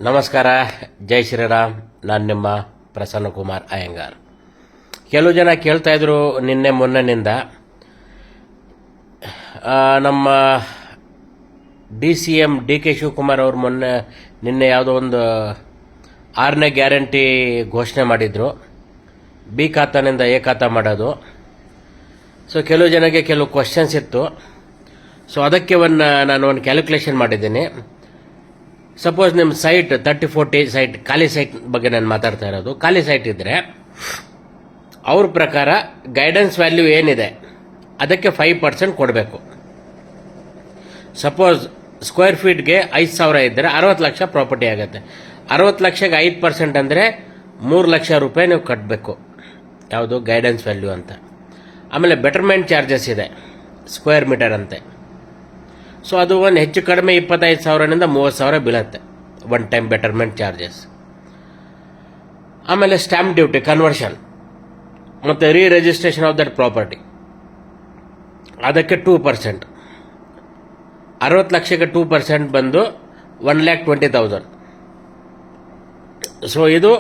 ನಮಸ್ಕಾರ, ಜೈ ಶ್ರೀರಾಮ್. ನಾನು ನಿಮ್ಮ ಪ್ರಸನ್ನಕುಮಾರ್ ಅಯ್ಯಂಗಾರ್. ಕೆಲವು ಜನ ಕೇಳ್ತಾ ಇದ್ರು ನಿನ್ನೆ ಮೊನ್ನೆನಿಂದ ನಮ್ಮ DCM DK ಶಿವಕುಮಾರ್ ಅವರು ನಿನ್ನೆ ಯಾವುದೋ ಒಂದು 6ನೇ ಗ್ಯಾರಂಟಿ ಘೋಷಣೆ ಮಾಡಿದ್ರು, ಬಿ ಖಾತಾನಿಂದ ಎ ಖಾತಾ ಮಾಡೋದು. ಸೊ ಕೆಲವು ಜನಕ್ಕೆ ಕೆಲವು ಕ್ವಶನ್ಸ್ ಇತ್ತು. ಸೊ ಅದಕ್ಕೆ ನಾನು ಒಂದು ಕ್ಯಾಲ್ಕುಲೇಷನ್ ಮಾಡಿದ್ದೀನಿ. ಸಪೋಸ್ ನಿಮ್ಮ ಸೈಟ್ 30-40 ಸೈಟ್ ಖಾಲಿ ಸೈಟ್ ಬಗ್ಗೆ ನಾನು ಮಾತಾಡ್ತಾ ಇರೋದು. ಖಾಲಿ ಸೈಟ್ ಇದ್ದರೆ ಅವ್ರ ಪ್ರಕಾರ ಗೈಡೆನ್ಸ್ ವ್ಯಾಲ್ಯೂ ಏನಿದೆ ಅದಕ್ಕೆ 5% ಕೊಡಬೇಕು. ಸಪೋಸ್ ಸ್ಕ್ವೇರ್ ಫೀಟ್ಗೆ 5,000 ಇದ್ದರೆ 60 ಲಕ್ಷ ಪ್ರಾಪರ್ಟಿ ಆಗುತ್ತೆ. 60 ಲಕ್ಷಕ್ಕೆ 5% ಅಂದರೆ 3 ಲಕ್ಷ ರೂಪಾಯಿ ನೀವು ಕಟ್ಟಬೇಕು. ಯಾವುದು ಗೈಡೆನ್ಸ್ ವ್ಯಾಲ್ಯೂ ಅಂತ. ಆಮೇಲೆ ಬೆಟರ್ಮೆಂಟ್ ಚಾರ್ಜಸ್ ಇದೆ, ಸ್ಕ್ವೇರ್ ಮೀಟರ್ ಅಂತೆ. ಸೊ ಅದು ಒಂದು ಹೆಚ್ಚು ಕಡಿಮೆ 25,000ನಿಂದ 30,000 ಬೀಳುತ್ತೆ ಒನ್ ಟೈಮ್ ಬೆಟರ್ಮೆಂಟ್ ಚಾರ್ಜಸ್. ಆಮೇಲೆ ಸ್ಟ್ಯಾಂಪ್ ಡ್ಯೂಟಿ, ಕನ್ವರ್ಷನ್ ಮತ್ತು ರಿಜಿಸ್ಟ್ರೇಷನ್ ಆಫ್ ದಟ್ ಪ್ರಾಪರ್ಟಿ ಅದಕ್ಕೆ 2%. 60 ಲಕ್ಷಕ್ಕೆ 2% ಬಂದು 1,20,000. ಸೊ ಇದು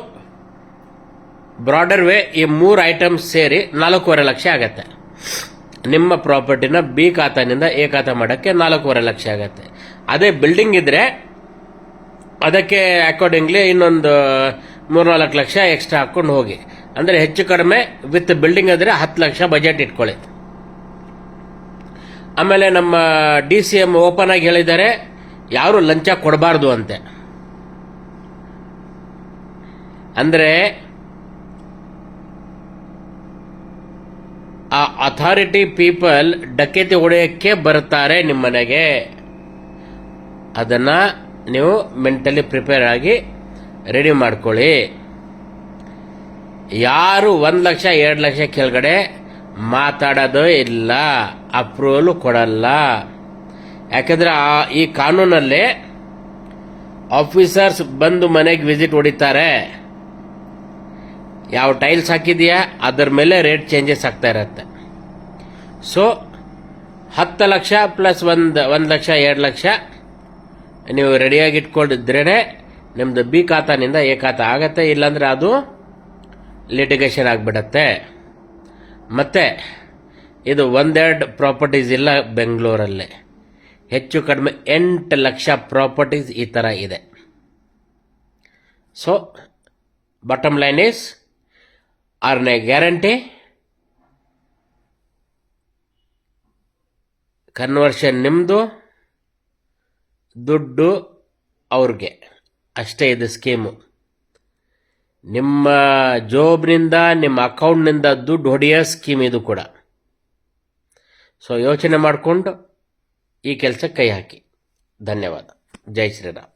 ಬ್ರಾಡರ್ ವೇ ಈ 3 ಐಟಮ್ಸ್ ಸೇರಿ 4.5 ಲಕ್ಷ ಆಗತ್ತೆ. ನಿಮ್ಮ ಪ್ರಾಪರ್ಟಿನ ಬಿ ಖಾತಾನಿಂದ ಎ ಖಾತಾ ಮಾಡೋಕ್ಕೆ 4.5 ಲಕ್ಷ ಆಗುತ್ತೆ. ಅದೇ ಬಿಲ್ಡಿಂಗ್ ಇದ್ರೆ ಅದಕ್ಕೆ ಅಕಾರ್ಡಿಂಗ್ಲಿ ಇನ್ನೊಂದು 3-4 ಲಕ್ಷ ಎಕ್ಸ್ಟ್ರಾ ಹಾಕೊಂಡು ಹೋಗಿ. ಅಂದರೆ ಹೆಚ್ಚು ಕಡಿಮೆ ವಿತ್ ಬಿಲ್ಡಿಂಗ್ ಆದರೆ 10 ಲಕ್ಷ ಬಜೆಟ್ ಇಟ್ಕೊಳ್ಳಿ. ಆಮೇಲೆ ನಮ್ಮ DCM ಓಪನ್ ಆಗಿ ಹೇಳಿದ್ದಾರೆ, ಯಾರು ಲಂಚ ಕೊಡಬಾರ್ದು ಅಂತೆ. ಅಂದರೆ ಆ ಅಥಾರಿಟಿ ಪೀಪಲ್ ಡಕೇತಿ ಹೊಡೆಯೋಕ್ಕೆ ಬರ್ತಾರೆ ನಿಮ್ಮ ಮನೆಗೆ. ಅದನ್ನು ನೀವು ಮೆಂಟಲಿ ಪ್ರಿಪೇರ್ ಆಗಿ ರೆಡಿ ಮಾಡ್ಕೊಳ್ಳಿ. ಯಾರು 1 ಲಕ್ಷ 2 ಲಕ್ಷ ಕೆಳಗಡೆ ಮಾತಾಡೋದು ಇಲ್ಲ, ಅಪ್ರೂವಲ್ ಕೊಡಲ್ಲ. ಯಾಕಂದ್ರೆ ಈ ಕಾನೂನಲ್ಲಿ ಆಫೀಸರ್ಸ್ ಬಂದು ಮನೆಗೆ ವಿಸಿಟ್ ಹೊಡಿತಾರೆ. ಯಾವ ಟೈಲ್ಸ್ ಹಾಕಿದೆಯಾ ಅದರ ಮೇಲೆ ರೇಟ್ ಚೇಂಜಸ್ ಆಗ್ತಾ ಇರುತ್ತೆ. ಸೊ 10 ಲಕ್ಷ ಪ್ಲಸ್ 1 ಲಕ್ಷ 2 ಲಕ್ಷ ನೀವು ರೆಡಿಯಾಗಿ ಇಟ್ಕೊಂಡಿದ್ರೇ ನಿಮ್ದು ಬಿ ಖಾತಾನಿಂದ ಎ ಖಾತಾ ಆಗತ್ತೆ. ಇಲ್ಲಾಂದ್ರೆ ಅದು ಲಿಟಿಗೇಷನ್ ಆಗಿಬಿಡತ್ತೆ. ಮತ್ತೆ ಇದು 1-2 ಪ್ರಾಪರ್ಟೀಸ್ ಇಲ್ಲ ಬೆಂಗಳೂರಲ್ಲಿ, ಹೆಚ್ಚು ಕಡಿಮೆ 8 ಲಕ್ಷ ಪ್ರಾಪರ್ಟೀಸ್ ಈ ಥರ ಇದೆ. ಸೊ ಬಾಟಮ್ ಲೈನ್ ಈಸ್ 6ನೇ ಗ್ಯಾರಂಟಿ, ಕನ್ವರ್ಷನ್ ನಿಮ್ಮದು, ದುಡ್ಡು ಅವ್ರಿಗೆ ಅಷ್ಟೇ. ಇದು ಸ್ಕೀಮು. ನಿಮ್ಮ ಜಾಬ್ನಿಂದ ನಿಮ್ಮ ಅಕೌಂಟ್ನಿಂದ ದುಡ್ಡು ಹೊಡೆಯೋ ಸ್ಕೀಮ್ ಇದು ಕೂಡ. ಸೊ ಯೋಚನೆ ಮಾಡಿಕೊಂಡು ಈ ಕೆಲಸಕ್ಕೆ ಕೈ ಹಾಕಿ. ಧನ್ಯವಾದ. ಜೈ ಶ್ರೀರಾಮ್.